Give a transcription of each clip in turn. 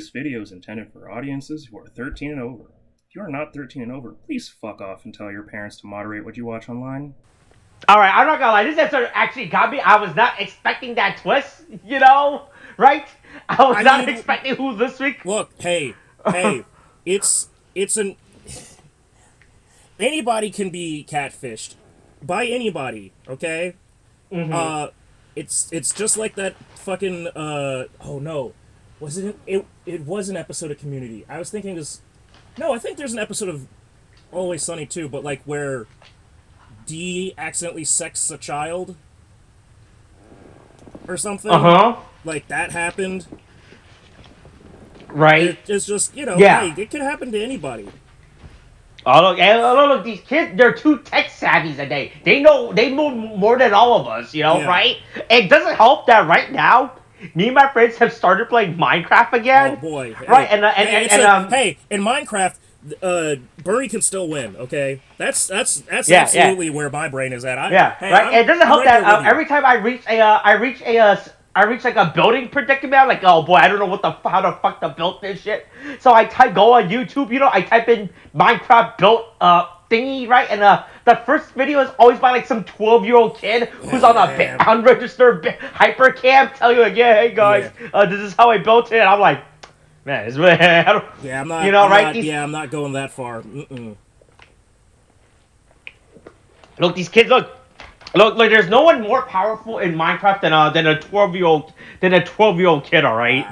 This video is intended for audiences who are 13 and over. If you are not 13 and over, please fuck off and tell your parents to moderate what you watch online. Alright, I'm not gonna lie, this episode actually got me. I was not expecting that twist, you know? Right? I was not expecting who this week. Look, hey, it's an... Anybody can be catfished. By anybody, okay? Mm-hmm. It's just like that fucking, oh no. Was it was an episode of Community. I was thinking this... No, I think there's an episode of Always Sunny too, but like where D accidentally sexts a child or something. Like that happened. Right. It's just, you know, yeah. Hey, it could happen to anybody. Oh look, these kids, they're too tech savvy today. They know more than all of us, you know, right? It doesn't help that right now, me and my friends have started playing Minecraft again. Oh boy. Right, hey, in Minecraft, Bernie can still win, okay? That's absolutely where my brain is at. Right. It doesn't help that every time I reach like a building predicament, I'm like, oh boy, I don't know how the fuck to build this shit. So I go on YouTube, you know, I type in Minecraft built thingy, right? And the first video is always by like some 12-year-old kid who's on a unregistered hypercam telling you like, yeah, hey guys, this is how I built it. And I'm like, man, it's really, I'm not, you know, I'm not going that far. Look, these kids, look, there's no one more powerful in Minecraft than a 12-year-old kid, all right?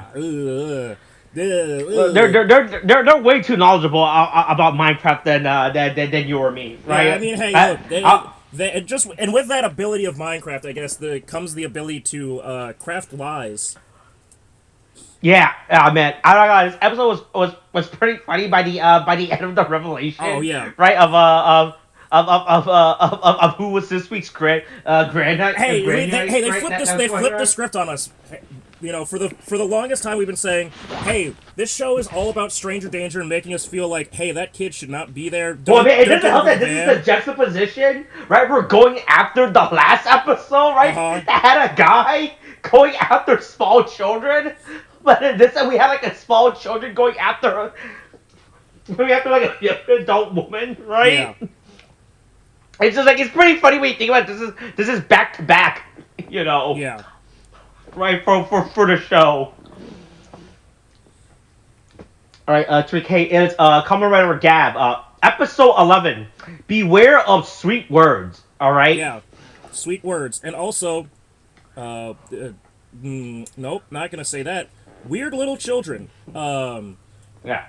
They're way too knowledgeable about Minecraft than you or me, right? Yeah, I mean, hey, they just, and with that ability of Minecraft, I guess comes the ability to craft lies. Yeah, man. I don't know. This episode was pretty funny by the end of the revelation. Oh yeah, right of who was this week's grand. Hey, they flipped the script on us. You know, for the longest time we've been saying, hey, this show is all about stranger danger and making us feel like, hey, that kid should not be there. It doesn't help that this is the juxtaposition, right? We're going after the last episode, right? That had a guy going after small children, but in this we had like a small children going after like a young adult woman, right? Yeah. It's just like, it's pretty funny when you think about it. This is back to back, you know. Yeah. Right, for the show. Alright, Tariq, hey, it's Kamen Rider Gavv, episode 11. Beware of sweet words, alright? Yeah, sweet words. And also, nope, not gonna say that. Weird little children. Yeah.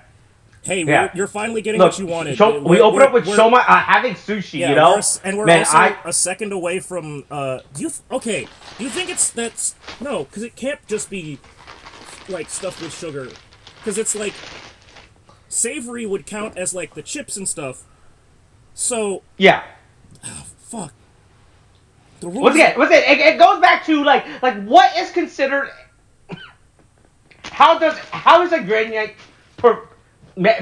Hey, you're finally getting what you wanted. We open up with Shoma having sushi, you know? We're also a second away from, do you think no, because it can't just be, like, stuff with sugar. Because it's, like, savory would count as, like, the chips and stuff. So... Yeah. Oh, fuck. The rules... It goes back to, like, what is considered... How is a gradient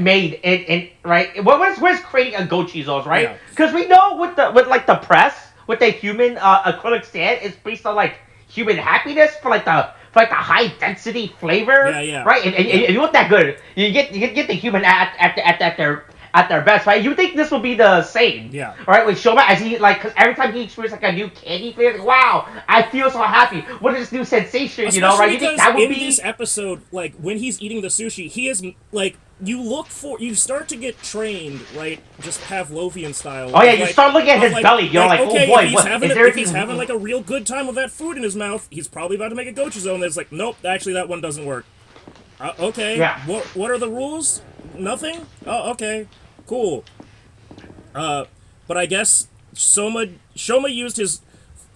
made in right? What is creating a gochizos, right? Because we know with the press, with the human acrylic sand, it's based on like human happiness for the high density flavor, right? And you look that good, you get the human at their best, right? You think this will be the same, right? With Shoma, as he because every time he experiences like a new candy flavor, wow, I feel so happy. What is this new sensation? Especially, you know, right? You think that would be this episode, like when he's eating the sushi, he is like. You start to get trained, right? Just Pavlovian style. Oh yeah, you start looking at his belly. You're like, okay, oh boy, if he's having like a real good time with that food in his mouth, he's probably about to make a gochizo, and it's like, nope, actually that one doesn't work. Okay, what are the rules? Nothing? Oh, okay, cool. But I guess Shoma used his...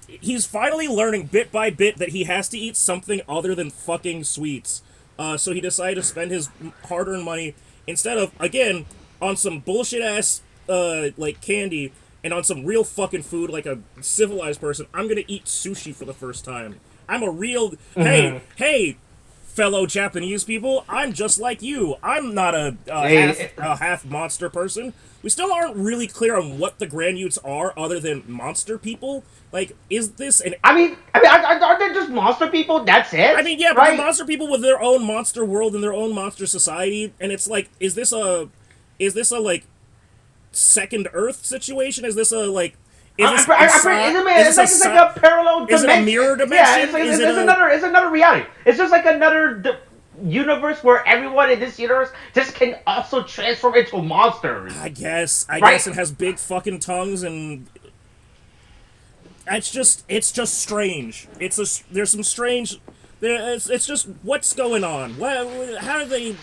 He's finally learning bit by bit that he has to eat something other than fucking sweets. So he decided to spend his hard-earned money instead of, again, on some bullshit-ass, like, candy, and on some real fucking food like a civilized person. I'm gonna eat sushi for the first time. I'm a real... Hey, fellow Japanese people, I'm just like you. I'm not a half monster person. We still aren't really clear on what the Grand Utes are, other than monster people. Like, is this an? I mean, aren't they just monster people? That's it. I mean, yeah, but right? they're monster people with their own monster world and their own monster society, and it's like, is this a like second Earth situation? Is this a like? Is this it's like a parallel dimension. Is it a mirror dimension? Yeah, it's another reality. It's just like another universe where everyone in this universe just can also transform into monsters. I guess it has big fucking tongues, and it's just strange. There's some strange. It's just what's going on. How did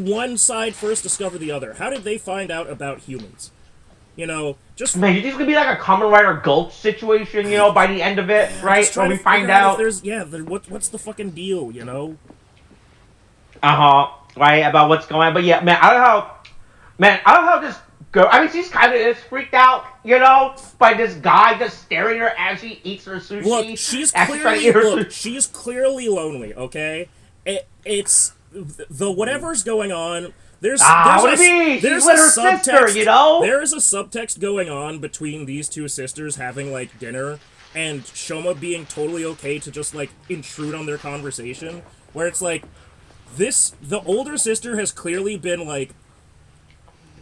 one side first discover the other? How did they find out about humans? You know, just man, you think it's gonna be like a Kamen Rider Gavv situation, you know, by the end of it, right? When we find out, what's the fucking deal, you know? Right, about what's going on. But yeah, man, I don't know how this girl. I mean, she's kind of is freaked out, you know, by this guy just staring at her as she eats her sushi. Look, she's clearly lonely. Okay, it's the whatever's going on. There's a subtext, you know? There's a subtext going on between these two sisters having, like, dinner, and Shoma being totally okay to just, like, intrude on their conversation, where it's like, the older sister has clearly been, like,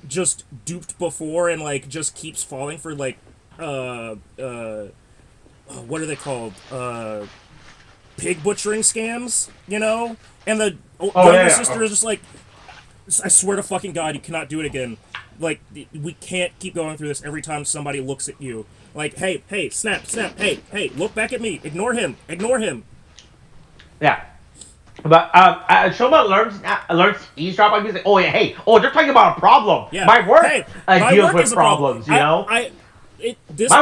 just duped before and, like, just keeps falling for, like, what are they called? Pig butchering scams, you know? And the younger sister is just like, I swear to fucking God, you cannot do it again. Like, we can't keep going through this every time somebody looks at you. Like, hey, snap, hey, look back at me. Ignore him. Yeah. But Shoma learns eavesdrop. Like, he's like, they're talking about a problem. Yeah. My work deals work with problems, you know? My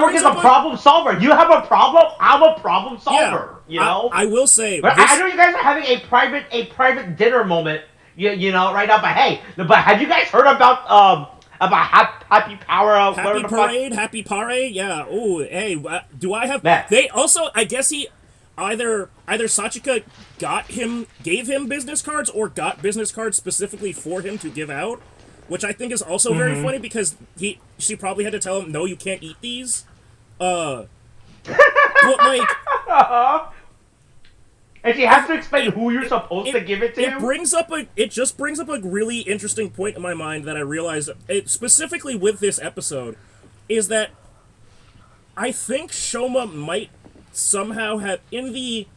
work is a problem solver. You have a problem, I'm a problem solver, you know? I will say... But I know you guys are having a private dinner moment, you know, right now, but have you guys heard about Happy Power? Happy Parade? Yeah. Ooh, hey, do I have... Man. They also, I guess he... Either Sachika gave him business cards, or got business cards specifically for him to give out, which I think is also very funny, because she probably had to tell him, no, you can't eat these. But like... And she has to explain who you're supposed to give it to. It just brings up a really interesting point in my mind that I realized, specifically with this episode, is that I think Shoma might somehow have, in the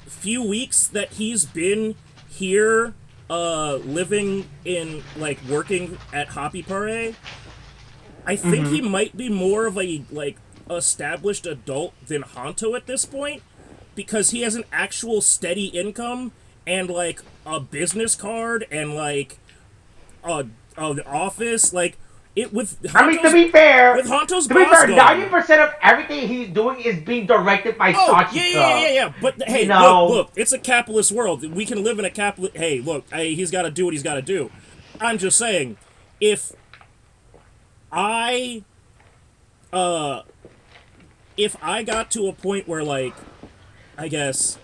few weeks that he's been here, living in, like, working at Happy Parade, I think he might be more of a, like, established adult than Hanto at this point, because he has an actual steady income and, like, a business card and, like, an office, like, to be fair, with Hanto's boss 90% of everything he's doing is being directed by Sachika. Yeah. But hey, look, it's a capitalist world. We can live in a capitalist. Hey, look, he's got to do what he's got to do. I'm just saying, if I got to a point where, like, I guess,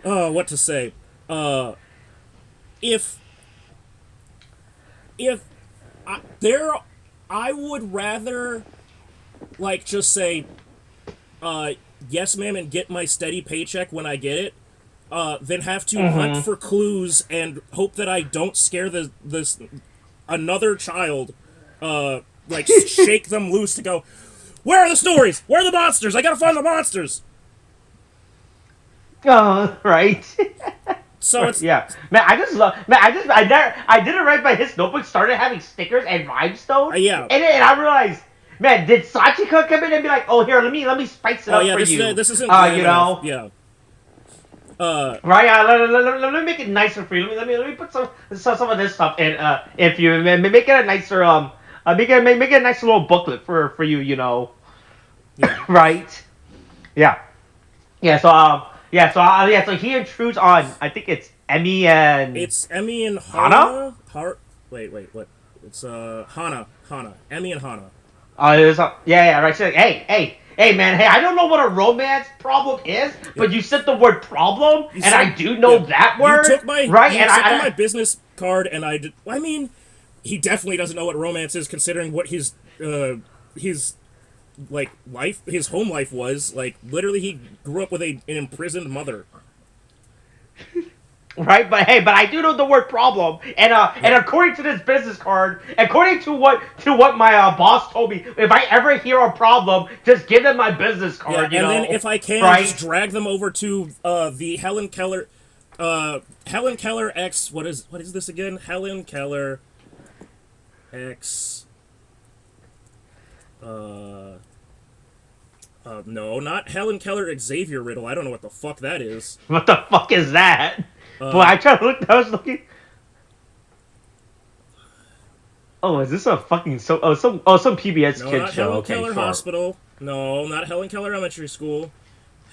what to say, I would rather, like, just say, yes, ma'am, and get my steady paycheck when I get it, than have to hunt for clues and hope that I don't scare this another child, like, shake them loose to go, where are the stories? Where are the monsters? I gotta find the monsters! Right. So it's... Yeah. Man, I didn't write by his notebook, started having stickers and rhinestones. Yeah. And I realized, man, did Sachika come in and be like, oh, here, let me spice it up for you. This isn't you know? Yeah. Right, let me make it nicer for you. Let me put some of this stuff in, if you make it a nicer, make it a nice little booklet for you, you know. Yeah. Right? Yeah. So he intrudes on, I think it's Emmy and... It's Emmy and Hana? Wait, what? It's, Hana. Emmy and Hana. Right. She's like, hey, Hey man, hey, I don't know what a romance problem is, but you said the word problem, and I do know that word, right? You accepted my business card, and I mean, he definitely doesn't know what romance is, considering what his like life, his home life was. Like literally, he grew up with an imprisoned mother. Right, but hey, but I do know the word problem, and according to this business card, according to what my boss told me, if I ever hear a problem, just give them my business card. Yeah, and then if I can, right? just drag them over to the Helen Keller X. What is this again? Helen Keller X. No, not Helen Keller Xavier Riddle. I don't know what the fuck that is. What the fuck is that? Boy, I tried to look. I was looking. Oh, is this a fucking some PBS no, kid not show? Helen Okay, Keller sure. Hospital. No, not Helen Keller Elementary School.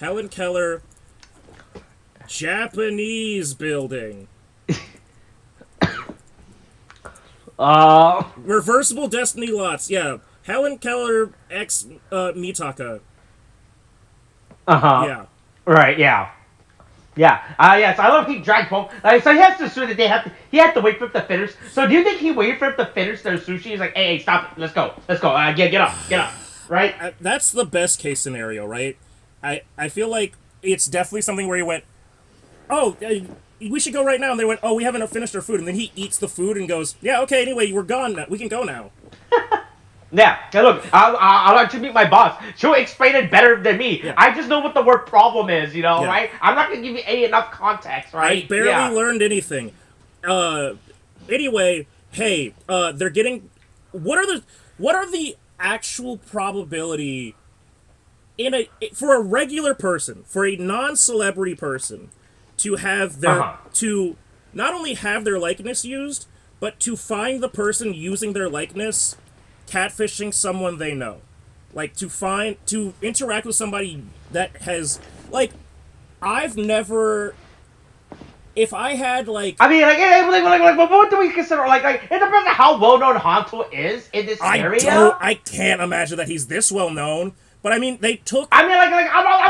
Helen Keller Japanese Building. Reversible Destiny Lots. Yeah, Helen Keller X Mitaka. Yeah. Right. Yeah. Yeah. Yeah. So I love he dragged home. So he has to sue that he had to wait for him to finish. So do you think he waited for him to finish their sushi? He's like, hey, stop it. Let's go. Get up. Right. That's the best case scenario, right? I feel like it's definitely something where he went, oh, we should go right now. And they went, oh, we haven't finished our food. And then he eats the food and goes, yeah, okay, anyway, we're gone now. We can go now. Yeah. Hey, look, I'll let you meet my boss. She'll explain it better than me. Yeah. I just know what the word problem is, right? I'm not going to give you enough context, right? I barely learned anything. Anyway, hey, they're getting... What are the actual probability for a regular person, for a non-celebrity person, to have their... to not only have their likeness used, but to find the person using their likeness catfishing someone they know. Like, to interact with somebody that has, like, I've never, if I had, like... I mean, what do we consider, it depends on how well-known Hanto is in this area. I can't imagine that he's this well-known, but I mean, they took... I mean, I'm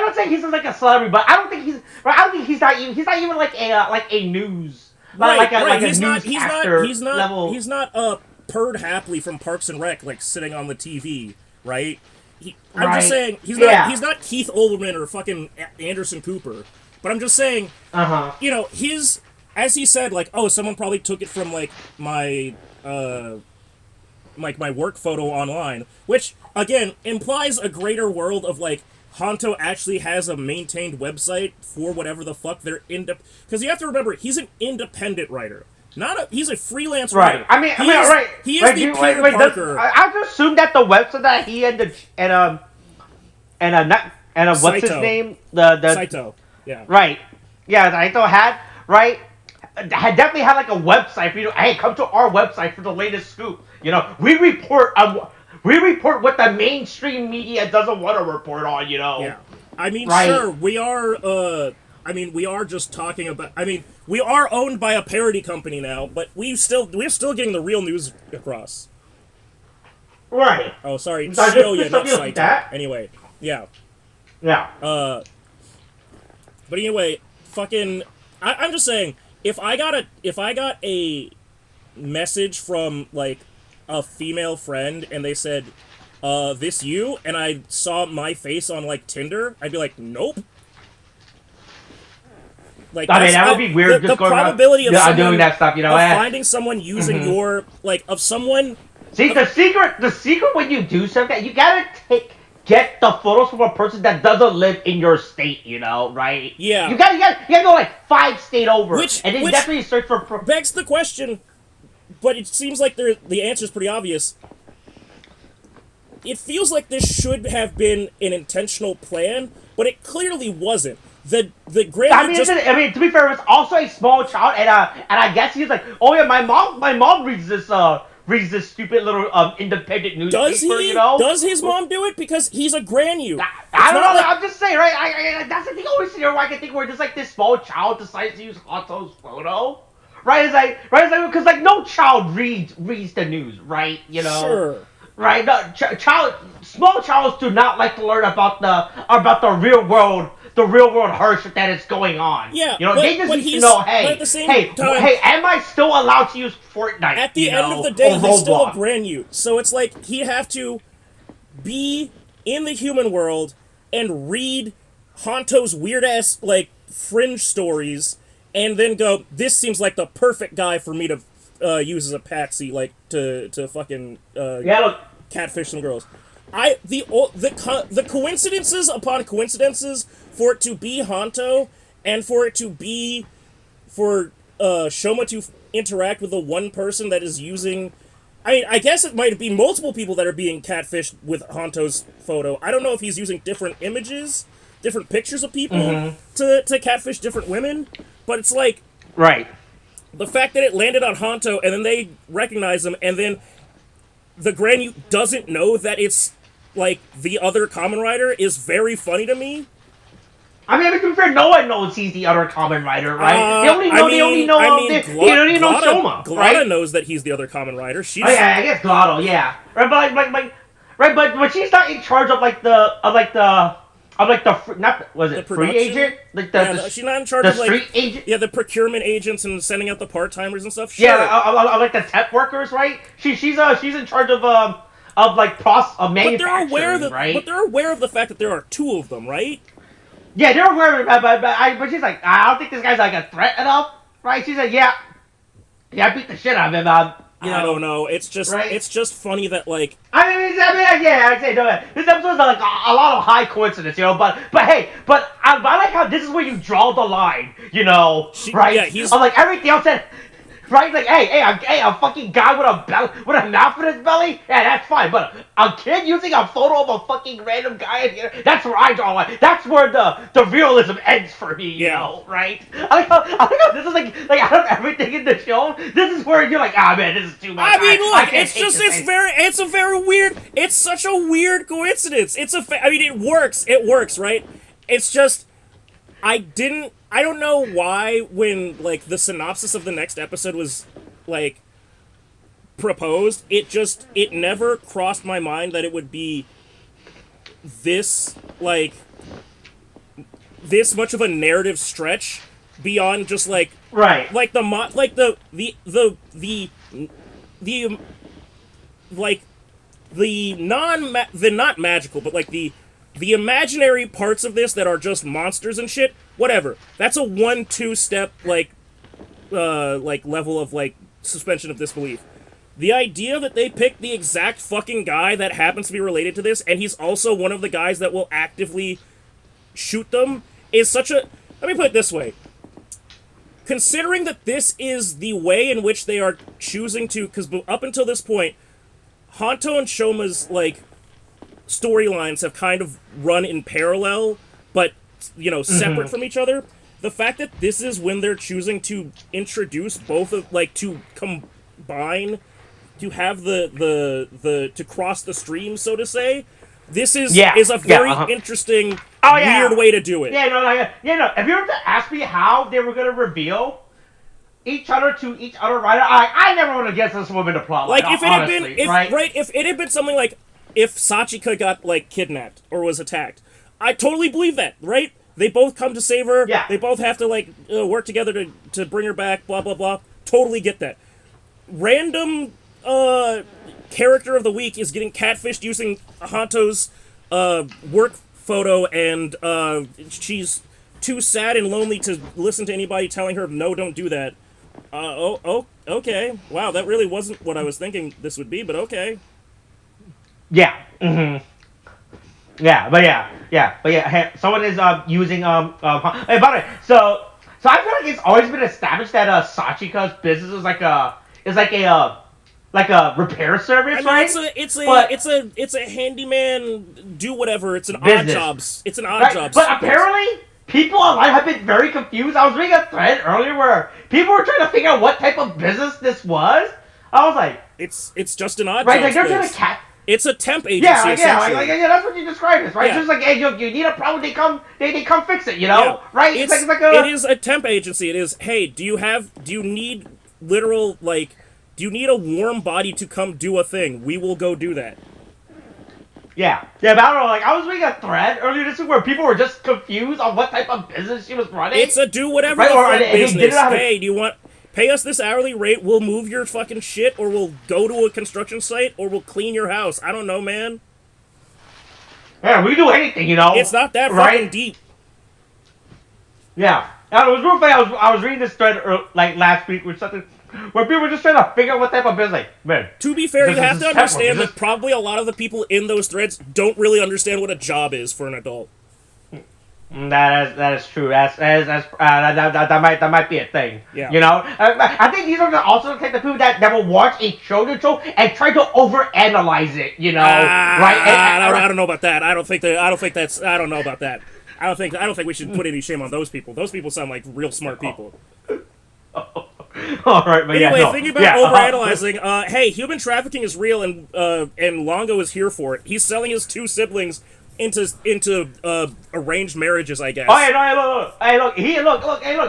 not saying he's, like, a celebrity, but I don't think he's not even, like, a news... Right, he's not Perd Hapley from Parks and Rec, like, sitting on the TV, right? I'm just saying, he's not Keith Olbermann or fucking Anderson Cooper. But I'm just saying, as he said, like, oh, someone probably took it from, like, my work photo online, which, again, implies a greater world of, like, Hanto actually has a maintained website for whatever the fuck they're because you have to remember, he's an independent writer. He's a freelance writer. I mean, right. He is the Peter Parker. I just assume that the website that he and what's his name? The Saito. Yeah. Right. Yeah, Saito had, right? Definitely had like a website for you. Hey, come to our website for the latest scoop. We report what the mainstream media doesn't want to report on. Yeah. I mean, sure, we are. We are just talking about... we are owned by a parody company now, but we're still getting the real news across. Right. Oh, sorry. Shioya, not Saito. Anyway, yeah. Yeah. But anyway, fucking... I'm just saying, if I got a message from, like, a female friend, and they said, this you? And I saw my face on, like, Tinder, I'd be like, nope. Like, that would be weird. The probability of someone doing that stuff, finding someone using your of someone. See, the secret when you do something, you gotta get the photos from a person that doesn't live in your state, right? Yeah. You gotta go like 5 states over, and then definitely search for. Begs the question, but it seems like the answer is pretty obvious. It feels like this should have been an intentional plan, but it clearly wasn't. The grand. To be fair, it was also a small child, and I guess he's like, oh yeah, my mom reads this stupid little independent newspaper. Does his mom do it? Because he's a granny. I don't know. I'm just saying, right? That's the only scenario where I can think where just like this small child decides to use Hanto's photo, right? It's like because like no child reads the news, right? Sure. right? No, small childs do not like to learn about the real world hardship that is going on. Yeah, they just need to know, hey, at the same time, hey, am I still allowed to use Fortnite? At the end of the day, he's still a brand new. So it's like he'd have to be in the human world and read Honto's weird ass like fringe stories, and then go, this seems like the perfect guy for me to use as a patsy, like to fucking catfish some girls. The coincidences upon coincidences for it to be Honto and for it to be for Shoma to interact with the one person that is using. I mean, I guess it might be multiple people that are being catfished with Honto's photo. I don't know if he's using different images, different pictures of people to catfish different women, but it's like the fact that it landed on Honto and then they recognize him and then the Granny doesn't know that it's like the other Kamen Rider is very funny to me. I mean, to be fair, no one knows he's the other Kamen Rider, right? They only know Shoma, Glada right? knows that he's the other Kamen Rider. She's... Oh, yeah, I guess Glado, yeah. Right, but she's not in charge of free agent? She's not in charge of street agent? Yeah, the procurement agents and sending out the part-timers and stuff. Sure. Yeah, like the temp workers, right? She's in charge of manufacturing, right? But they're aware of the fact that there are two of them, right? Yeah, they're aware of it, but she's like, I don't think this guy's like a threat enough, right? She's like, yeah, I beat the shit out of him. I don't know. It's just funny that like. I'd say no. This episode's like a lot of high coincidence, but I like how this is where you draw the line, right? Yeah, he's. I'm like everything else that. Right? Like, hey, a fucking guy with a mouth in his belly? Yeah, that's fine. But a kid using a photo of a fucking random guy in here, that's where I draw a line. That's where the realism ends for me, you know, right? I like how this is like out of everything in the show, this is where you're like, man, this is too much. I mean, look, it's a very weird, it's such a weird coincidence. It works, right? It's just, I don't know why when, like, the synopsis of the next episode was, like, proposed, it never crossed my mind that it would be this, like, this much of a narrative stretch beyond just, like, right. Like, the not magical, but, like, the imaginary parts of this that are just monsters and shit, whatever. That's a 1-2 step, like level of, like, suspension of disbelief. The idea that they picked the exact fucking guy that happens to be related to this, and he's also one of the guys that will actively shoot them, is such a... Let me put it this way. Considering that this is the way in which they are choosing to... Because up until this point, Honto and Shoma's, like, storylines have kind of run in parallel, but, separate from each other. The fact that this is when they're choosing to introduce both of, like, to combine, to have to cross the stream, so to say, this is a very interesting, weird way to do it. If you were to ask me how they were going to reveal each other to each other, right? I never would have guessed this woman to plot. Like, if it had been something like, if Sachika got, like, kidnapped or was attacked, I totally believe that, right? They both come to save her. Yeah. They both have to, like, work together to bring her back, blah, blah, blah. Totally get that. Random character of the week is getting catfished using Honto's work photo, and she's too sad and lonely to listen to anybody telling her, no, don't do that. Okay. Wow, that really wasn't what I was thinking this would be, but okay. Yeah. Mm-hmm. Yeah. Someone is using hey, by the way, so I feel like it's always been established that Sachika's business is like a repair service, right? It's a handyman, do whatever. It's an odd jobs. It's an odd jobs. But apparently, people online have been very confused. I was reading a thread earlier where people were trying to figure out what type of business this was. I was like, it's just an odd right, jobs. Like they're trying to It's a temp agency, essentially. That's what you described it, right? Yeah. It's just like, hey, you need a problem, they come fix it, right? It is a temp agency. It is, hey, do you need a warm body to come do a thing? We will go do that. But I don't know, like, I was reading a thread earlier this week where people were just confused on what type of business she was running. It's a do whatever the fuck business. Hey, do you want... Pay us this hourly rate, we'll move your fucking shit, or we'll go to a construction site, or we'll clean your house. I don't know, man. Yeah, we do anything, you know. It's not that fucking deep. Yeah. Now, it was real funny. I was reading this thread like last week with something where people were just trying to figure out what type of business. Like, man. To be fair, you have to understand that probably a lot of the people in those threads don't really understand what a job is for an adult. That is true. That might be a thing. Yeah. You know, I think these are also the type of people that will watch a show and try to overanalyze it. You know, right? I don't know about that. I don't know about that. I don't think we should put any shame on those people. Those people sound like real smart people. All right, but anyway, thinking about overanalyzing. Hey, human trafficking is real, and Longo is here for it. He's selling his two siblings into arranged marriages, I guess. Oh, hey, look,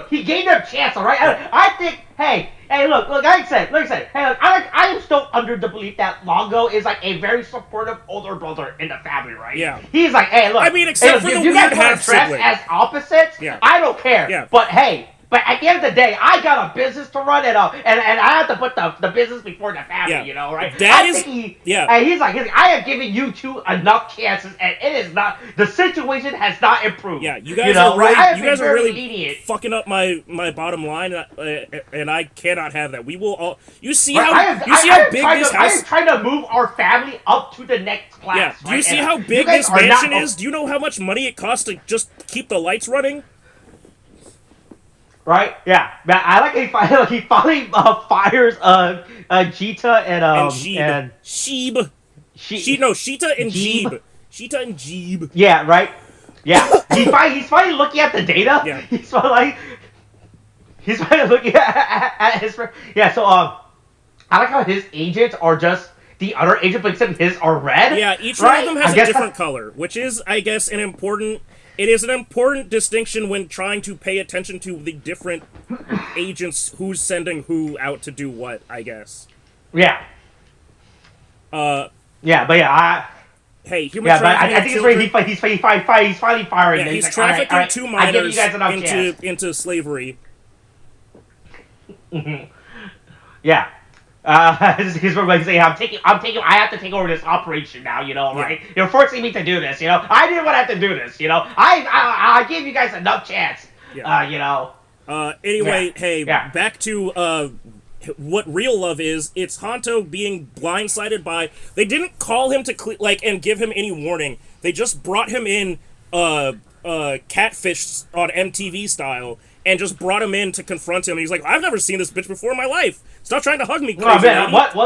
he gave them a chance, all right? I think, hey, look, like I said, hey, look, I am still under the belief that Longo is like a very supportive older brother in the family, right? Yeah. He's like, hey, look, I mean, except for the you weird guys want to dress as opposites? Yeah. I don't care. Yeah. But hey. But at the end of the day, I got a business to run and I have to put the business before the family, you know, right? And he's like, I have given you two enough chances, and it is not, the situation has not improved. Yeah, you guys are really lenient. Fucking up my bottom line, and I cannot have that. We will all, you see how big this house. I am trying to move our family up to the next class. Yeah, do you see how big this mansion is? Do you know how much money it costs to just keep the lights running? Right? Yeah. Man, I like he finally fires Jita and Sheeb. Sheeta and Jeeb. Sheeta and Jeeb. Yeah, right? Yeah. He's finally looking at the data. Yeah. He's finally looking at his friend. Yeah, so I like how his agents are just the other agent, but except his are red. Yeah, each one of them has a different color, which is, I guess, an important distinction when trying to pay attention to the different agents who's sending who out to do what, I guess. Yeah. Yeah, but hey, human trafficking. I think it's where he's finally firing. Yeah, he's trafficking two minors into slavery. Yeah. He's like saying, I have to take over this operation now, you know, right? You're forcing me to do this, you know? I didn't want to have to do this, you know? I gave you guys enough chance, you know? Anyway, back to, what real love is. It's Hanto being blindsided by, they didn't call him to, and give him any warning. They just brought him in, catfish on MTV style, and just brought him in to confront him. And he's like, I've never seen this bitch before in my life. Stop trying to hug me, crazy lady. What the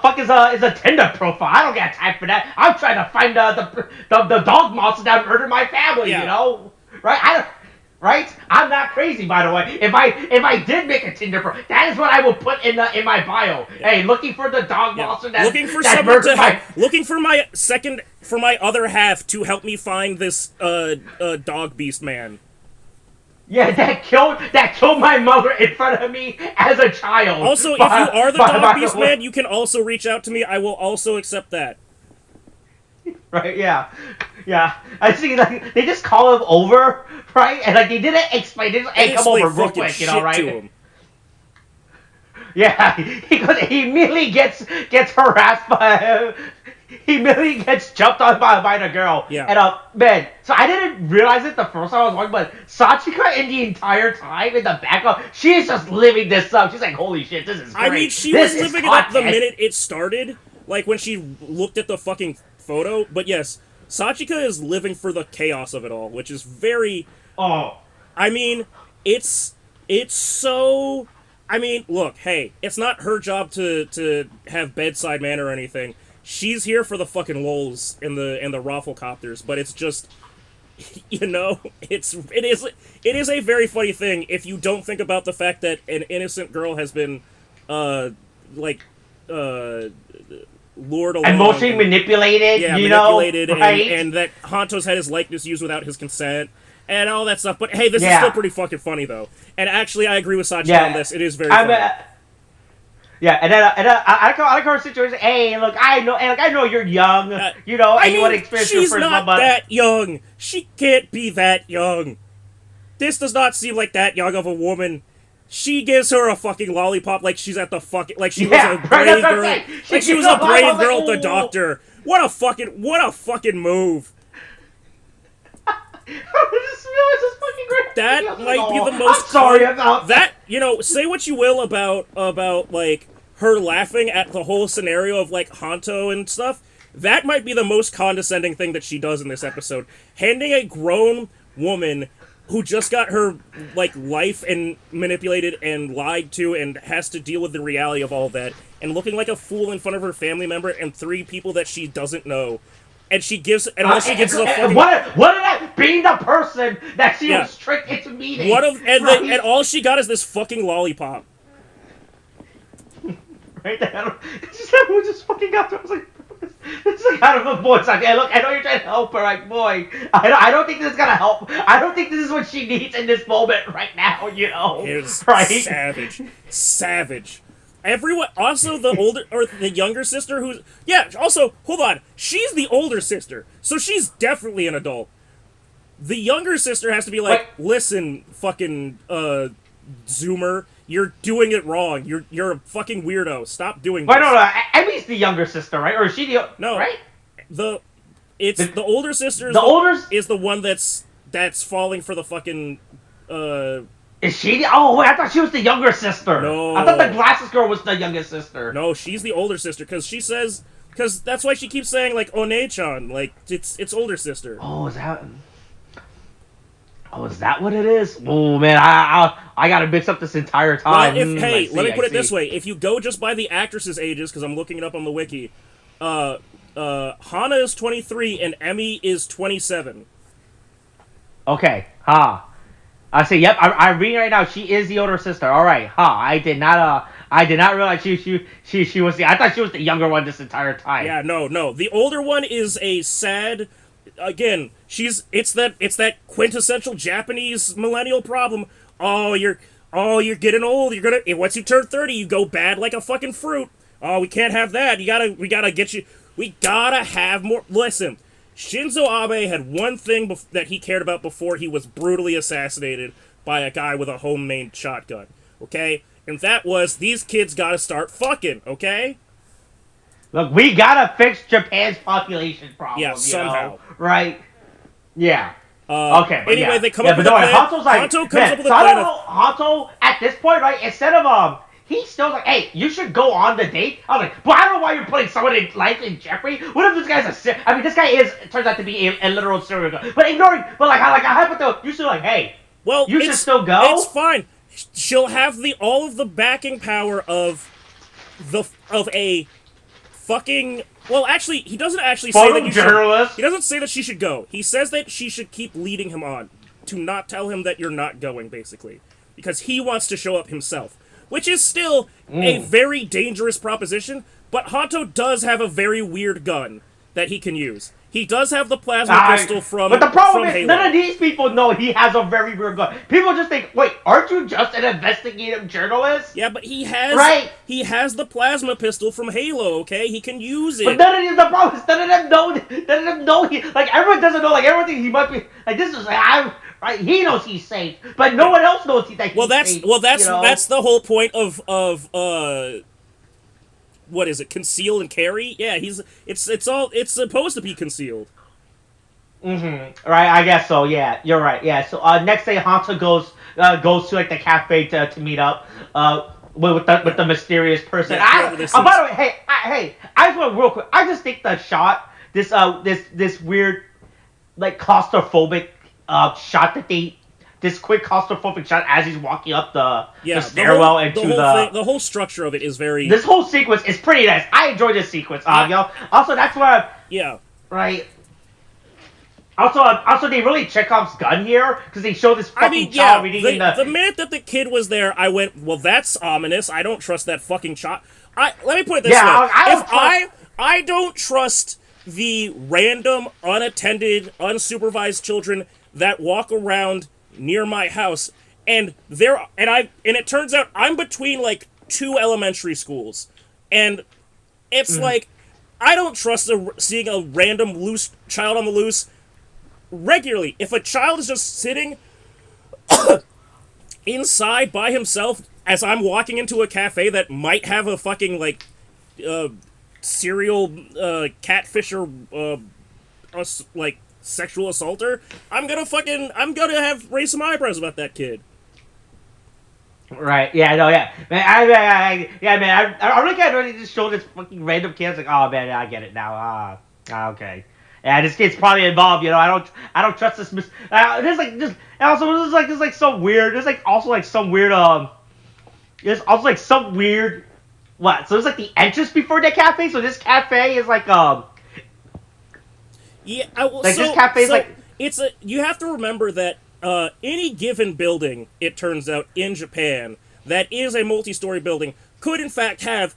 fuck is a Tinder profile? I don't got time for that. I'm trying to find the dog monster that murdered my family. You know, right? I'm not crazy, by the way. If I did make a Tinder profile, that is what I will put in my bio. Yeah. Hey, looking for the dog monster looking for my other half to help me find this dog beast man. Yeah, that killed my mother in front of me as a child. Also, if you are the dog beast man, you can also reach out to me. I will also accept that. Right? Yeah. I think they just call him over, right? And they didn't explain. They just come over real quick, you know, right? To him. Yeah, he immediately gets harassed by. He immediately gets jumped on by the girl. Yeah. And man, so I didn't realize it the first time I was watching, but Sachika in the entire time in the background, she is just living this up. She's like, holy shit, this is great. I mean, she was living it up the minute it started, like when she looked at the fucking photo. But yes, Sachika is living for the chaos of it all, which is very. Oh. I mean, it's so. I mean, look, hey, it's not her job to have bedside manner or anything. She's here for the fucking lols and the rafflecopters, but it's just, you know, it is a very funny thing if you don't think about the fact that an innocent girl has been, lured along. Emotionally manipulated, you know, right? and that Hanto's had his likeness used without his consent, and all that stuff. But hey, this is still pretty fucking funny, though. And actually, I agree with Sachika on this. It is very funny. Yeah, I like her situation. Hey, look, I know you're young, and you want to experience your she's first not love, that young. She can't be that young. This does not seem like that young of a woman. She gives her a fucking lollipop like she's at the fucking she was a brave girl. Like she was a brave girl at the doctor. What a fucking move. This is fucking great. That might be the most. I'm sorry about that. Say what you will about like her laughing at the whole scenario of like Hanto and stuff. That might be the most condescending thing that she does in this episode. Handing a grown woman who just got her like life and manipulated and lied to and has to deal with the reality of all that and looking like a fool in front of her family member and 3 people that she doesn't know. And she gives, and all she gives is a fucking. What did that being the person that she was tricked into meeting? And all she got is this fucking lollipop. Right there, just fucking got to. I was like, this is kind of a voice. Like, hey, look, I know you're trying to help her, like, boy. I don't think this is gonna help. I don't think this is what she needs in this moment right now. It's right? Savage. Everyone, also the older or the younger sister who's also hold on, she's the older sister, so she's definitely an adult. The younger sister has to be like, listen, fucking Zoomer, you're doing it wrong. You're a fucking weirdo. Stop doing this. No. Emmy's the younger sister, right? Or is she the right? The older sister. Is the one that's falling for the fucking. Is she? Oh, wait, I thought she was the younger sister. No. I thought the glasses girl was the youngest sister. No, she's the older sister, because that's why she keeps saying, like, One-chan, like, it's older sister. Oh, is that what it is? Oh, man, I got to mix up this entire time. Well, let me put it this way. If you go just by the actresses' ages, because I'm looking it up on the wiki, Hana is 23 and Emmy is 27. Okay, I say, yep. I'm reading right now. She is the older sister. All right, I did not realize she was the. I thought she was the younger one this entire time. Yeah, no. The older one is a sad. Again, it's that quintessential Japanese millennial problem. You're getting old. Once you turn 30, you go bad like a fucking fruit. Oh, we can't have that. We gotta have more. Listen. Shinzo Abe had one thing that he cared about before he was brutally assassinated by a guy with a homemade shotgun, okay? And that was, these kids gotta start fucking, okay? Look, we gotta fix Japan's population problem, yeah, somehow. Right? Yeah. Okay, but anyway, they come up with a plan. Hanto comes up with a plan. Hanto, at this point, right, instead of, he's still like, hey, you should go on the date. I was like, well, I don't know why you're putting someone's life in jeopardy. What if this guy's this guy turns out to be a literal serial killer. But a hypothetical, you should like, hey, well, you should still go. It's fine. She'll have all of the backing power of a fucking. Well, actually, he doesn't actually say that he doesn't say that she should go. He says that she should keep leading him on, to not tell him that you're not going, basically, because he wants to show up himself. Which is still a very dangerous proposition, but Hanto does have a very weird gun that he can use. He does have the plasma pistol from Halo. But the problem is, none of these people know he has a very weird gun. People just think, wait, aren't you just an investigative journalist? Yeah, but he has the plasma pistol from Halo, okay? He can use it. But none of them know he, like, everyone doesn't know, like, everyone thinks he might be, like, this is, like, right, he knows he's safe, but no one else knows that he's safe. That's the whole point of what is it? Conceal and carry? Yeah, it's supposed to be concealed. Mm-hmm. Right, I guess so. Yeah, you're right. Yeah. So next day, Hanto goes to like the cafe to meet up with the mysterious person. By the way, hey, I just want real quick. I just think the shot, this weird, like claustrophobic shot that this quick claustrophobic shot as he's walking up the stairwell the whole structure of it is very. This whole sequence is pretty nice. I enjoy this sequence. Y'all. Also, that's where. Yeah. Right. Also, they really Chekhov's gun here because they show this fucking child reading the minute that the kid was there, I went, well, that's ominous. I don't trust that fucking child. Let me put it this way: I don't trust the random, unattended, unsupervised children that walk around near my house, and it turns out I'm between like 2 elementary schools, and it's like, I don't trust seeing a random loose child on the loose regularly. If a child is just sitting inside by himself as I'm walking into a cafe that might have a fucking, like, serial catfisher, like, sexual assaulter, I'm gonna have raise some eyebrows about that kid. Right? Yeah. No. Yeah. Man. I really can't really just show this fucking random kid. It's like, oh man, I get it now. Okay. Yeah, this kid's probably involved. I don't trust this. There's like just also there's like some weird. There's like also like some weird. There's also like some weird. What? So there's like the entrance before the cafe. So this cafe is like Yeah. Like this cafe is like. You have to remember that any given building, it turns out, in Japan, that is a multi-story building, could in fact have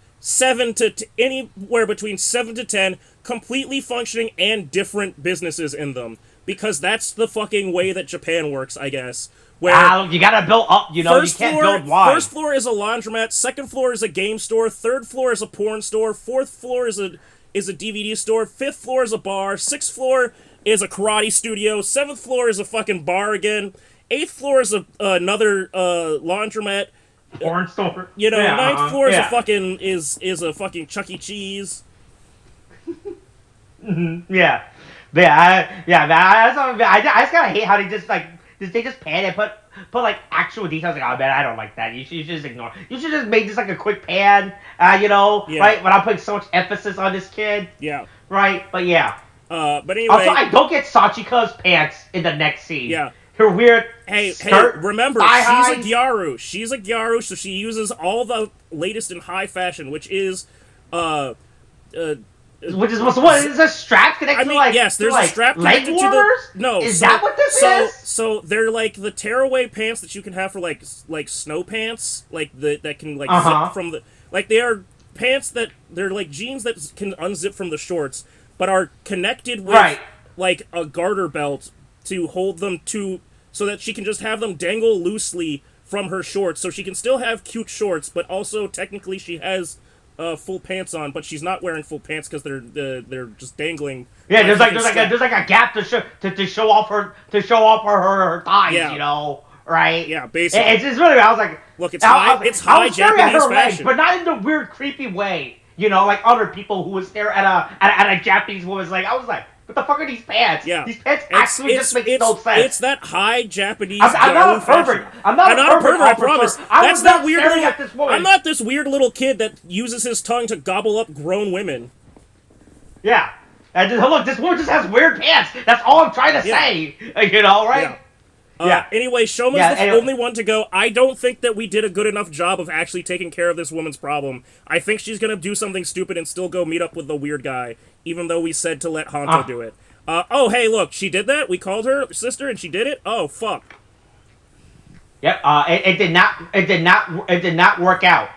anywhere between 7 to 10 completely functioning and different businesses in them. Because that's the fucking way that Japan works, I guess. Where you gotta build up, you can't build wide. First floor is a laundromat, second floor is a game store, third floor is a porn store, fourth floor is a DVD store, fifth floor is a bar, sixth floor is a karate studio, 7th floor is a fucking bar again, 8th floor is another laundromat, porn store. 9th floor is a fucking Chuck E. Cheese. Yeah. I just gotta hate how they just pan and put like actual details. Like, oh man, I don't like that. You should just ignore. You should just make this like a quick pan. Right? When I'm putting so much emphasis on this kid. Yeah. Right. But yeah. But anyway. Also, I don't get Sachika's pants in the next scene. Yeah. Her weird skirt. Hey, remember, she's a gyaru. She's a gyaru, so she uses all the latest in high fashion, which is, what is a strap connected to like? Yes, there's a strap connected to the. No, is that what this is? So they're like the tearaway pants that you can have for like snow pants, like that can like zip from the. Like they are pants that they're like jeans that can unzip from the shorts, but are connected with like a garter belt to hold them so that she can just have them dangle loosely from her shorts, so she can still have cute shorts, but also technically she has full pants on, but she's not wearing full pants because they're just dangling. Yeah, there's like a gap to show off her thighs, right? Yeah, basically. It's really. I was like, look, it's high Japanese fashion, but not in the weird, creepy way. Like other people who would stare at a Japanese woman's like. I was like, what the fuck are these pants? Yeah. These pants actually just make no sense. It's that high Japanese. I'm not a pervert. I'm not a pervert. I promise. That's that weird little. At this woman. I'm not this weird little kid that uses his tongue to gobble up grown women. Yeah. And look, this woman just has weird pants. That's all I'm trying to say. Right? Yeah. Anyway, Shoma's the only one to go. I don't think that we did a good enough job of actually taking care of this woman's problem. I think she's gonna do something stupid and still go meet up with the weird guy, even though we said to let Hanto do it. Oh, hey, look, she did that? We called her sister and she did it? Oh, fuck. Yep, it did not work out.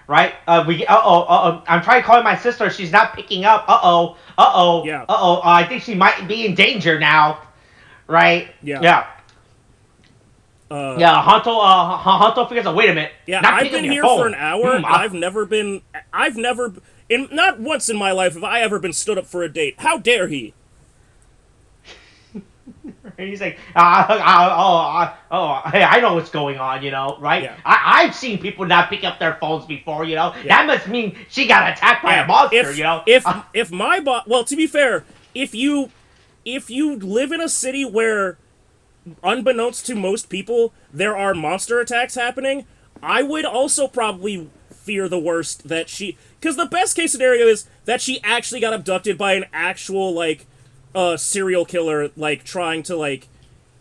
Right? I'm trying calling my sister, she's not picking up. Yeah. I think she might be in danger now. Right? Yeah. Hanto figures out, wait a minute. Yeah, I've been here for an hour. Not once in my life have I ever been stood up for a date. How dare he? He's like, hey, I know what's going on, right? Yeah. I've seen people not pick up their phones before, Yeah. That must mean she got attacked by a monster, If my boss, well, to be fair, if you live in a city where, unbeknownst to most people, there are monster attacks happening, I would also probably fear the worst that because the best case scenario is that she actually got abducted by an actual, like, serial killer, like, trying to, like,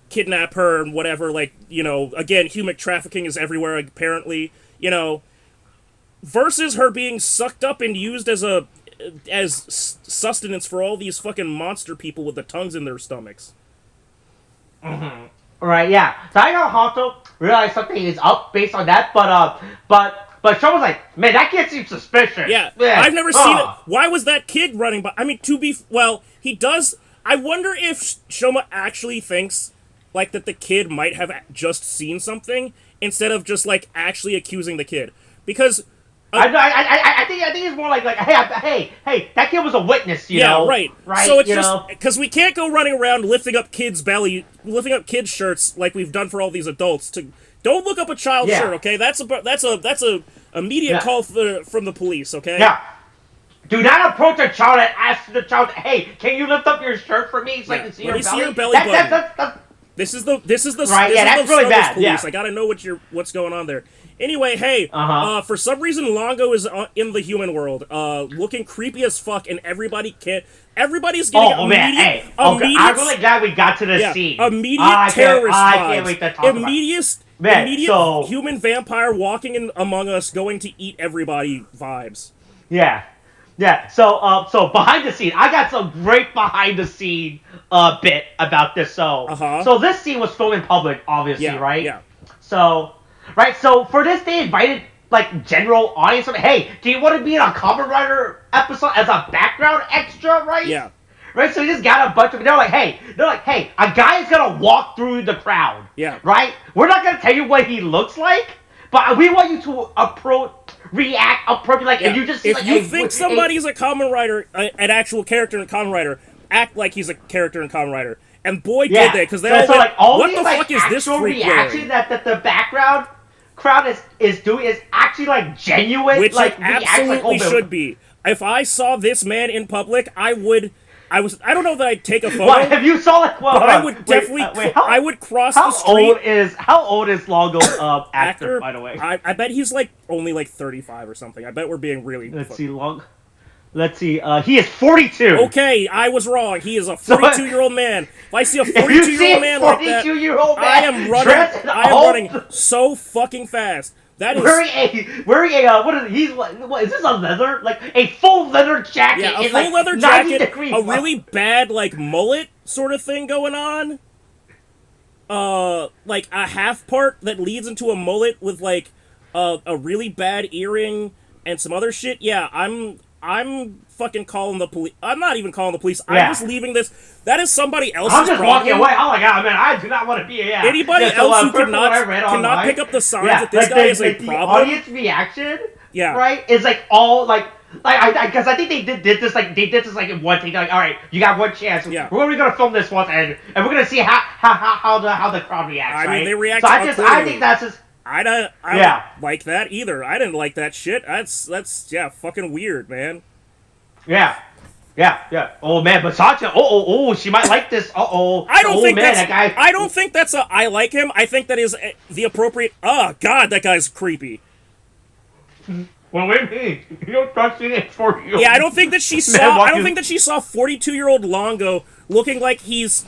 kidnap her and whatever, like, again, human trafficking is everywhere, apparently, versus her being sucked up and used as sustenance for all these fucking monster people with the tongues in their stomachs. Mm-hmm. Right, yeah. So I know Hanto realized something is up based on that, but Shoma's like, man, that kid seems suspicious. Yeah, I've never seen it. Why was that kid running by? I mean, he does. I wonder if Shoma actually thinks, like, that the kid might have just seen something, instead of just like actually accusing the kid. Because I think it's more like hey, that kid was a witness, you know. Right. So it's just because we can't go running around lifting up kids' shirts like we've done for all these adults. Don't look up a child's shirt, okay? That's a immediate call from the police, okay? Yeah. Do not approach a child and ask the child, "Hey, can you lift up your shirt for me so I can see your belly?" See your belly button. This is the right. That's really bad. Police. Yeah. I gotta know what's going on there. Anyway, hey, for some reason, Longo is in the human world, looking creepy as fuck, and everybody's getting immediate. I'm really glad we got to the scene. Immediate terrorist vibes. I can't wait to talk immediate human vampire walking in among us, going to eat everybody vibes. Yeah. Yeah, so behind the scene, I got some great behind the scene bit about this. So this scene was filmed in public, obviously, right? Yeah. So for this they invited like general audience. Hey, do you want to be in a Kamen Rider episode as a background extra, right? Yeah. Right, so you just got a bunch of. They're like, hey, a guy is gonna walk through the crowd. Yeah. Right. We're not gonna tell you what he looks like, but we want you to react appropriately. Like, if you just if you think somebody's a Kamen Rider, an actual character in Kamen Rider, act like he's a character in Kamen Rider. And boy, did they, because they all what the fuck is this freak reaction that the background crowd is doing is actually like genuine, which like it absolutely should be. If I saw this man in public, I don't know that I'd take a photo. What, if you saw it, well, but I would definitely. I would cross the street. How old is Longo's actor? By the way, I bet he's like only like 35 or something. I bet we're being really. Let's see. He is 42. Okay, I was wrong. He is a 42-year-old man. If I see a 42-year-old man like that, I am running so fucking fast. That is wearing a what is this, a leather, like a full leather jacket? Yeah, a full leather jacket, a really bad like mullet sort of thing going on. Like a half part that leads into a mullet with like a really bad earring and some other shit. Yeah, I'm fucking calling the police. I'm not even calling the police. I'm just leaving this. That is somebody else's problem. I'm just walking away. Oh my god, man, I do not want to be here. Anybody else who cannot pick up the signs that this guy is a problem. The audience reaction, yeah, right, is like all like because I think they did this like in one thing. Like, all right, you got one chance. Yeah. We're only gonna film this once, and we're gonna see how the crowd reacts. I mean, they react. So I think that's just. I don't like that either. I didn't like that shit. That's fucking weird, man. Yeah. Oh man, but Sacha. She might like this. I don't think that's a I like him. I think that is the appropriate. Oh god, that guy's creepy. Well, wait a minute. You don't trust it for you. Yeah, I don't think that she saw. I don't think that she saw 42-year-old Longo looking like he's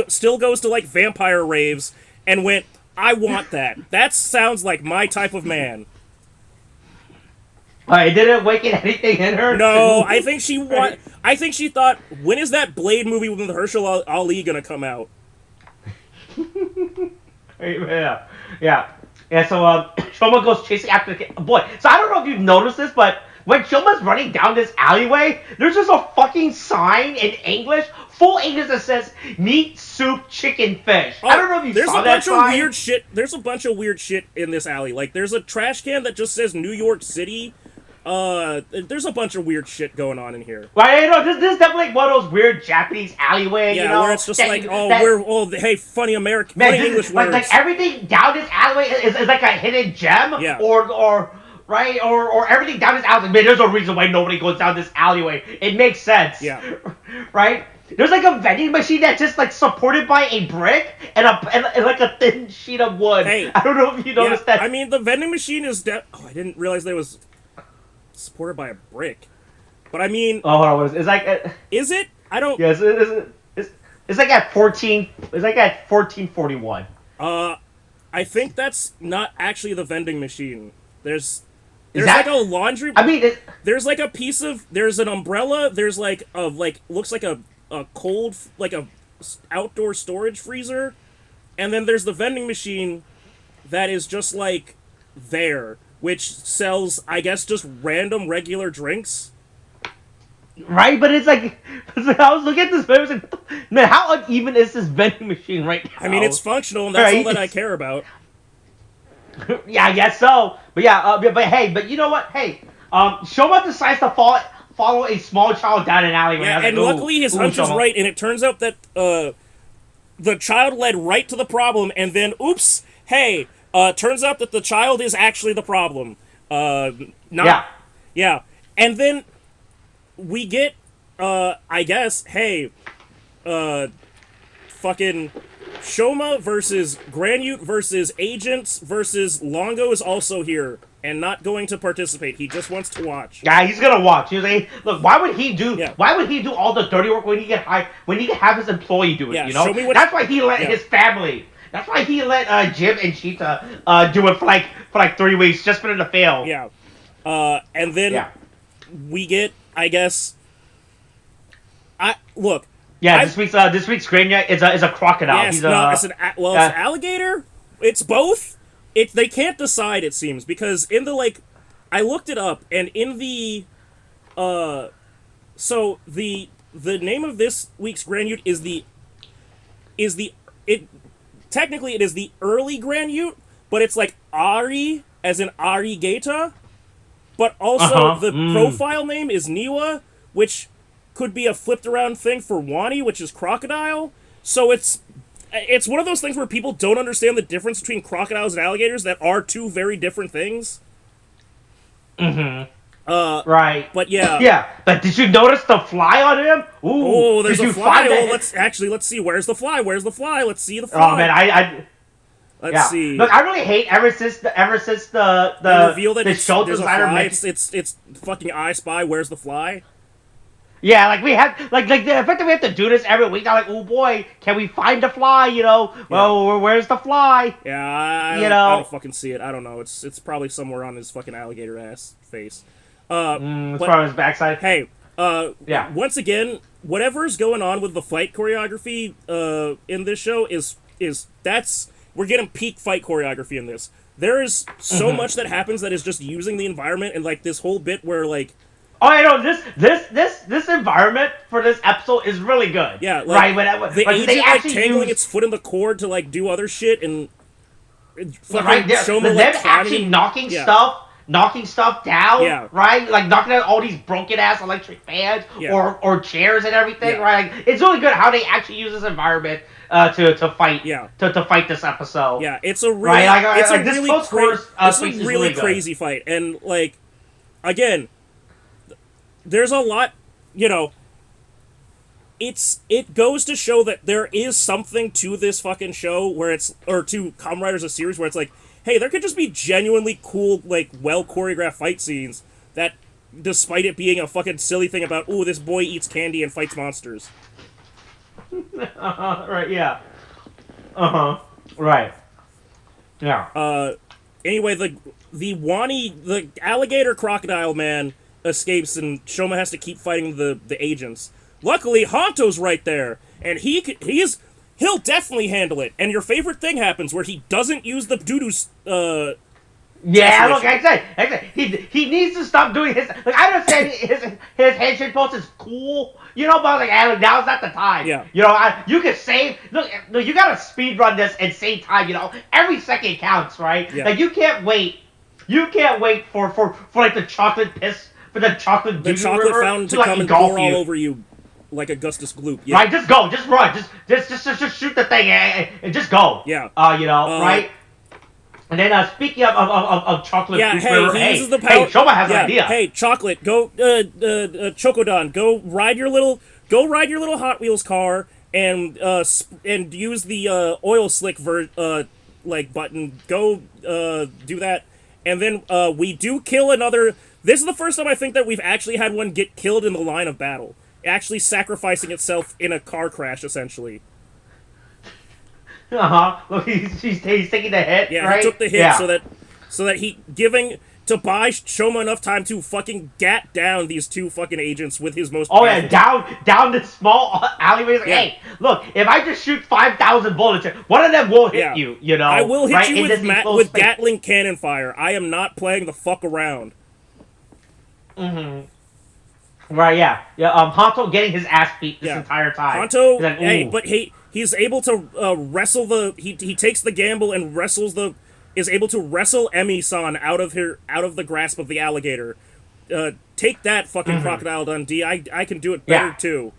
still goes to like vampire raves and went, I want that. That sounds like my type of man. It didn't awaken anything in her? No, I think she thought, when is that Blade movie with Herschel Ali gonna come out? Yeah. And so, Shoma goes chasing after the kid. Boy, so I don't know if you've noticed this, but when Shoma's running down this alleyway, there's just a fucking sign in English, full English, that says meat, soup, chicken, fish. I don't know if you saw that sign. There's a bunch of weird shit in this alley. Like, there's a trash can that just says New York City. There's a bunch of weird shit going on in here. Right, this is definitely like one of those weird Japanese alleyway, yeah, you know? Where it's just hey, funny American, funny English words. Like everything down this alleyway is like a hidden gem, yeah. or everything down this alleyway. Man, there's no reason why nobody goes down this alleyway. It makes sense. Yeah. Right? There's like a vending machine that's just like supported by a brick and like a thin sheet of wood. Hey, I don't know if you noticed that. I mean, the vending machine is I didn't realize that was supported by a brick. But I mean, it's like is it? I don't. Yes, it's like at 14. It's like at 1441. I think that's not actually the vending machine. There's like a laundry. I mean, there's like a piece of. There's an umbrella. There's like looks like a cold, like a outdoor storage freezer, and then there's the vending machine that is just like there, which sells, I guess, just random regular drinks. Right, but it's like I was looking at this vending machine. Man, how uneven is this vending machine right now? I mean, it's functional, and that's all that I care about. Yeah, I guess so. But yeah, but hey, but you know what? Hey, Shoma decides to follow a small child down an alleyway. Yeah, and luckily his hunch is right, and it turns out that the child led right to the problem, and then oops, hey, turns out that the child is actually the problem. Yeah, and then we get, I guess, hey, fucking Shoma versus Granute versus Agents versus Longo is also here and not going to participate. He just wants to watch. Yeah, he's gonna watch. He's like, look, why would he do? Yeah. Why would he do all the dirty work when he can have his employee do it? Yeah, you know, that's why he let his family. That's why he let Jim and Cheetah do it for like 3 weeks just for them to fail. Yeah, and then we get, I guess, look. Yeah, this week's Grania is a crocodile. Yes, it's an alligator. It's both. They can't decide, it seems, because in the I looked it up, and in the so the name of this week's Granute technically it is the early Granute, but it's like Ari as in Arigata, but also the profile name is Niwa, which could be a flipped around thing for Wani, which is crocodile. So it's one of those things where people don't understand the difference between crocodiles and alligators that are two very different things. Right. But yeah. Yeah. But did you notice the fly on him? Ooh. Oh, there's a fly. Let's see. Where's the fly? Let's see the fly. Oh man, Let's see. Look, I really hate ever since the reveal that the show there's designer a fly. It's fucking I Spy. Where's the fly? Yeah, like we have, like the fact that we have to do this every week. I'm like, oh boy, can we find the fly? You know, well, where's the fly? Yeah, I don't fucking see it. I don't know. It's probably somewhere on his fucking alligator ass face. It's probably his backside. Hey, once again, whatever's going on with the fight choreography in this show is we're getting peak fight choreography in this. There is so much that happens that is just using the environment, and like this whole bit where like. Oh, I know this environment for this episode is really good. Yeah, like, right. The agent like tangling its foot in the cord to like do other shit and right. Them actually knocking stuff down. Yeah. Right, like knocking out all these broken ass electric fans or chairs and everything. Right, like, it's really good how they actually use this environment to fight. Yeah. To fight this episode. Yeah, it's a really it's a really crazy fight, and like again. There's a lot, you know, it goes to show that there is something to this fucking show where or to Kamen Rider as a series where it's like, hey, there could just be genuinely cool, like, well-choreographed fight scenes that, despite it being a fucking silly thing about, ooh, this boy eats candy and fights monsters. Right, yeah. Right. Yeah. Anyway, the Wani, the alligator crocodile man escapes and Shoma has to keep fighting the agents. Luckily, Honto's right there, and he'll definitely handle it. And your favorite thing happens where he doesn't use the doo-doo. Yeah, look, exactly. He needs to stop doing his. Like, I understand his handshake pose is cool, you know, but like, now's not the time. Yeah. You know, you can save. Look, you gotta speed run this and save time. You know, every second counts, right? Yeah. Like, you can't wait. You can't wait for like the chocolate piss. For the chocolate fountain to come and pour all over you like Augustus Gloop. Yeah. Right, just go, just run, just shoot the thing and just go. Yeah. You know, right? And then speaking of chocolate, he uses the power. Hey, Shoma has an idea. Hey, chocolate, go, Chokodon, go ride your little Hot Wheels car and use the oil slick button. Go do that, and then we do kill another. This is the first time I think that we've actually had one get killed in the line of battle. Actually sacrificing itself in a car crash, essentially. Look, he's taking the hit, yeah, right? He took the hit so that he to buy Shoma enough time to fucking gat down these two fucking agents with his most powerful... down the small alleyways. Like, hey, look, if I just shoot 5,000 bullets, one of them will hit you, you know? I will hit you with Gatling cannon fire. I am not playing the fuck around. Right, yeah. Honto getting his ass beat this entire time. Honto, but he's able to wrestle he takes the gamble and wrestles the is able to wrestle Emi-san out of the grasp of the alligator. Take that, fucking Crocodile Dundee. I can do it better too.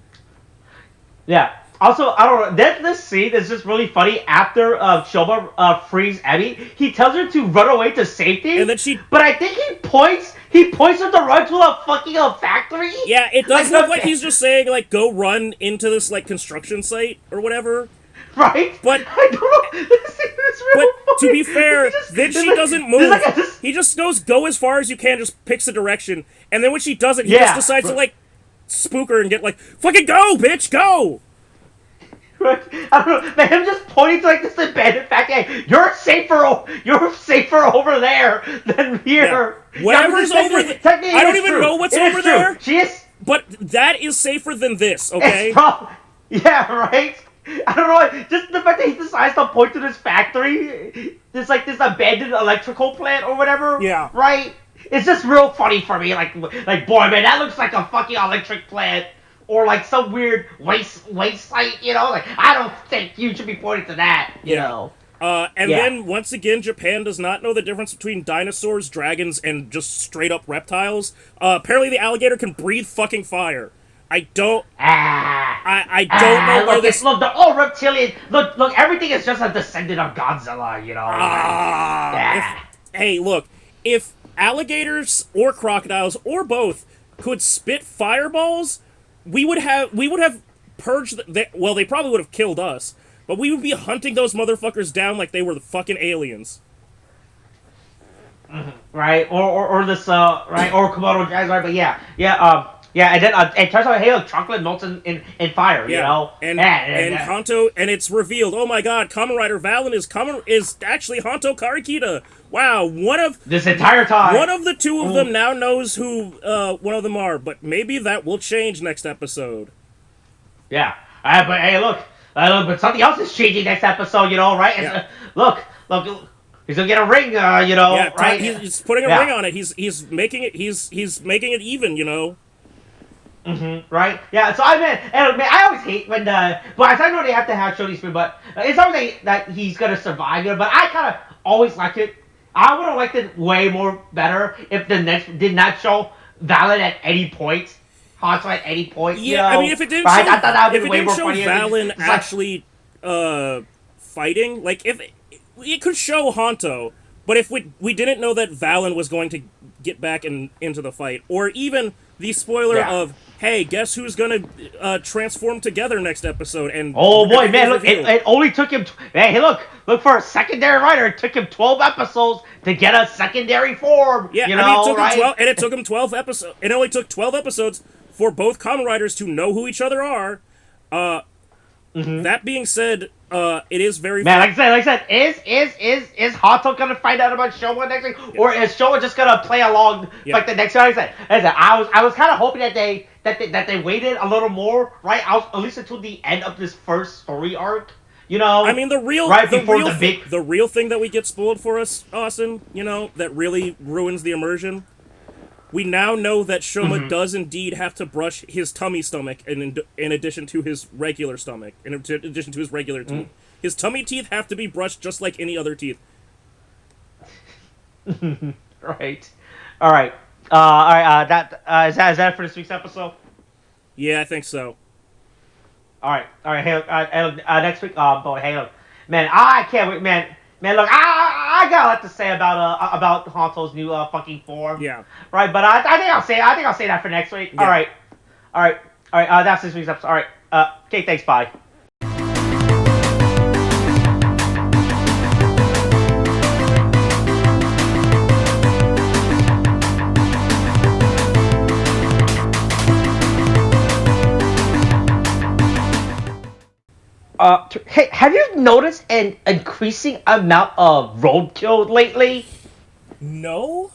Yeah. Also, I don't know. This scene is just really funny. After Shoma frees Emi, he tells her to run away to safety. And then but I think he points her to run to a fucking factory. Yeah, it does look like he's just saying, like, go run into this, like, construction site or whatever. Right? But I don't know. This scene is really funny. To be fair, then she doesn't move. He just goes, go as far as you can, just picks a direction. And then when she doesn't, he just decides to, like, spook her and get, like, fucking go, bitch, go! I don't know, man, him just pointing to like this abandoned factory. You're safer over there than here. Yeah. Whatever's over there. I don't even know what's over there. She is. But that is safer than this, okay? Yeah, right? I don't know, just the fact that he decides to point to this factory, this abandoned electrical plant or whatever. Yeah. Right? It's just real funny for me. Like boy, man, that looks like a fucking electric plant. Or like some weird waste site, you know? Like, I don't think you should be pointing to that, you know? Then, once again, Japan does not know the difference between dinosaurs, dragons, and just straight-up reptiles. Apparently the alligator can breathe fucking fire. I don't... I don't know where this... Look, they're all reptilian. Look, everything is just a descendant of Godzilla, you know? Hey, look, if alligators or crocodiles, or both, could spit fireballs... We would have purged... Well, they probably would have killed us, but we would be hunting those motherfuckers down like they were the fucking aliens. Right? Or this, right? Or Komodo dragons, right? But yeah, and then it turns out, hey, look, chocolate melts in fire, you know? And Honto, and it's revealed, oh my god, Kamen Rider Valen is actually Honto Karikita. Wow, this entire time. One of the two of them now knows who one of them are, but maybe that will change next episode. Yeah. But hey, look, but something else is changing next episode, you know, right? Yeah. Look, he's gonna get a ring, you know, yeah, right? He's putting a ring on it. He's making it. He's making it even, you know. Right? Yeah. So I always hate when but I know they have to show these people, but it's something that he's gonna survive, you know. But I kind of always like it. I would have liked it way more better if the next did not show Valen at any point. Hanzo at any point. Yeah, you know? I mean, if it didn't show Valen actually fighting, like if it could show Honto, but if we didn't know that Valen was going to get back into the fight, or even the spoiler of, hey, guess who's gonna transform together next episode? And oh boy, man, look, it only took him. Hey, look for a secondary writer. It took him 12 episodes to get a secondary form. Yeah, you know, it took right? him 12, and it took him 12 episodes. It only took 12 episodes for both Kamen Riders to know who each other are. That being said, it is very man. Like I said, is Hato gonna find out about Showa next week, or is Showa just gonna play along like the next? Like I said, I was kind of hoping that they waited a little more, right? At least until the end of this first story arc. You know, I mean, the real thing that we get spoiled for us, Austin, you know, that really ruins the immersion. We now know that Shoma does indeed have to brush his tummy stomach in addition to his regular stomach, in addition to his regular teeth. His tummy teeth have to be brushed just like any other teeth. Right. All right. Is that for this week's episode? Yeah, I think so. All right. Hey, next week, boy, hey, look, man, I can't wait, man. Man, look, I got a lot to say about Honto's new fucking form. Yeah. Right, but I think I'll say that for next week. Yeah. All right. That's this week's episode. All right. Okay, thanks. Bye. Hey, have you noticed an increasing amount of roadkill lately? No.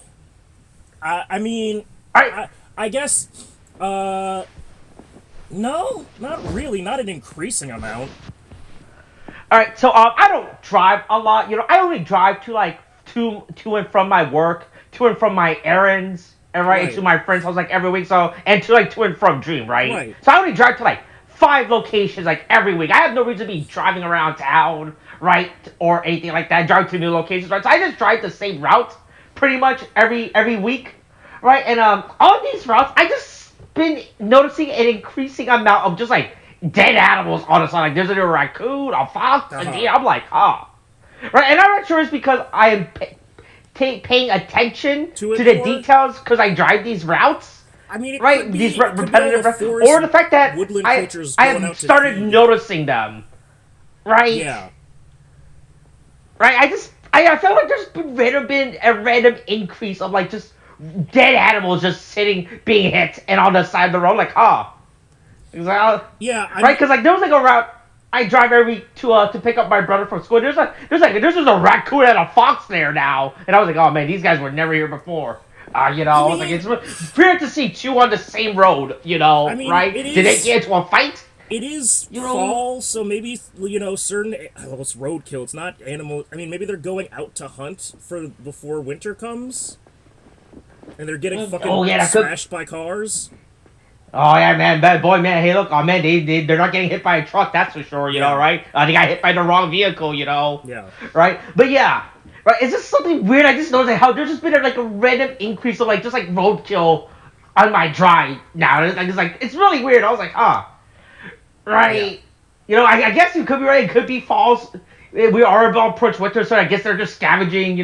I mean, I guess, no, not really, not an increasing amount. Alright, so, I don't drive a lot, you know, I only drive to and from my work, to and from my errands, and to my friend's house, every week, so, and to and from Dream, right? So I only drive to, 5 locations like every week. I have no reason to be driving around town, right, or anything like that. Drive to new locations, right? So I just drive the same route pretty much every week, right? And on these routes, I just been noticing an increasing amount of just like dead animals on the side. Like there's a raccoon, a fox, a deer. I'm like, right? And I'm not sure it's because I am paying attention to the details because I drive these routes. I mean, it right, could be, these it could repetitive, be or the fact that I have out started noticing them, right? Yeah. Right, I feel like there's been a random increase of like just dead animals just sitting, being hit, and on the side of the road, like, yeah, right? Because like there was like a route I drive every week to pick up my brother from school. There's a raccoon and a fox there now, and I was like, oh man, these guys were never here before. I was like, it's weird to see 2 on the same road, right? Did they get into a fight? It is fall, so maybe, certain... Well, it's roadkill, it's not animal... I mean, maybe they're going out to hunt before winter comes? And they're getting fucking smashed by cars? Oh, yeah, man, bad boy, man, hey, look, oh, man, they're not getting hit by a truck, that's for sure, you know, right? They got hit by the wrong vehicle, Yeah. Right? But yeah... Right, is this something weird? I just noticed how there's just been a random increase of just roadkill on my drive now. It's really weird. I was like, right. Yeah. I guess you could be right. It could be false. We are about approach winter, so I guess they're just scavenging.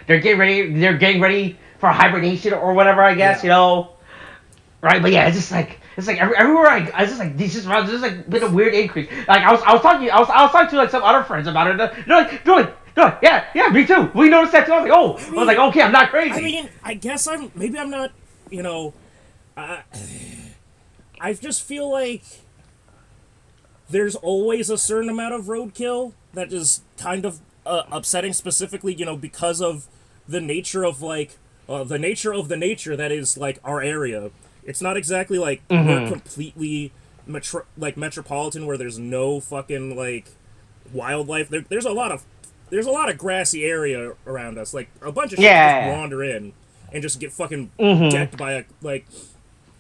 They're getting ready for hibernation or whatever. I guess Right, but yeah, it's like everywhere I just like these rounds. There's been a weird increase. Like I was talking to some other friends about it. They're like, yeah, me too. We noticed that too. I was like, okay, I'm not crazy. I mean, I guess I'm not, I just feel like there's always a certain amount of roadkill that is kind of upsetting, specifically, because of the nature of the nature that is our area. It's not exactly we're completely metropolitan where there's no fucking wildlife. There's a lot of grassy area around us. A bunch of shit just wander in and just get fucking decked by a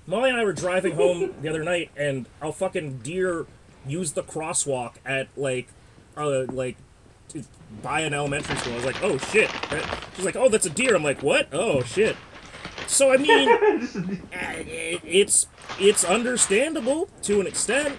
Molly and I were driving home the other night, and a fucking deer used the crosswalk at by an elementary school. I was like, oh shit. She's like, oh, that's a deer. I'm like, what? Oh shit. So I mean, it's understandable to an extent.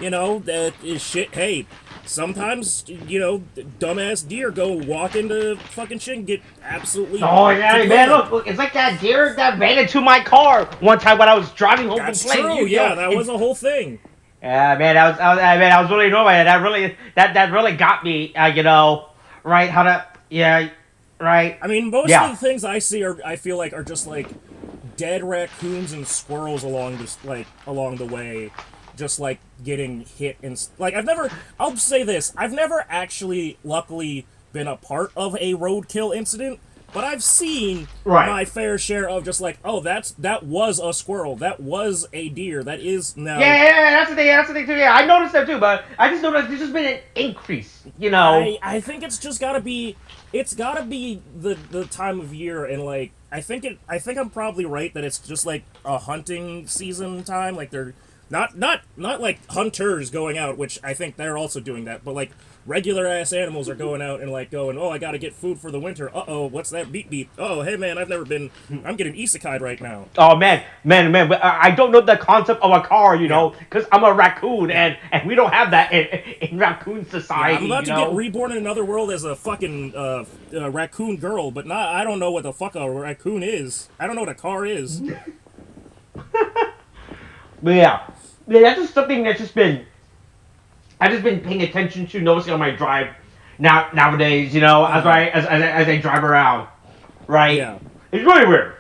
That is shit. Hey. Sometimes, dumbass deer go walk into fucking shit and get absolutely... Oh, yeah, man, look, it's like that deer that ran into my car one time when I was driving home from playing. That's true, that was a whole thing. Yeah, man, I was really annoyed by that. That really got me, right? How to... Yeah, right? I mean, most of the things I see I feel like are just, dead raccoons and squirrels along the way. Just getting hit and I'll say this, I've never actually luckily been a part of a roadkill incident, but I've seen my fair share of just that was a squirrel, that was a deer, that is now... Yeah, that's the thing too, I noticed that too, but I just noticed there's just been an increase, I think it's just gotta be the time of year, and I think I'm probably right that it's just a hunting season time, they're Not hunters going out, which I think they're also doing that, but regular ass animals are going out and going, oh, I gotta get food for the winter. Uh-oh, what's that beep beep? Oh, hey man, I'm getting isekai'd right now. Oh man, but I don't know the concept of a car, because I'm a raccoon, and we don't have that in raccoon society. Yeah, I'm about to get reborn in another world as a fucking raccoon girl, but I don't know what the fuck a raccoon is. I don't know what a car is. But yeah, that's just something that's I've just been paying attention to, noticing on my drive nowadays, as I drive around, right? Yeah. It's really weird.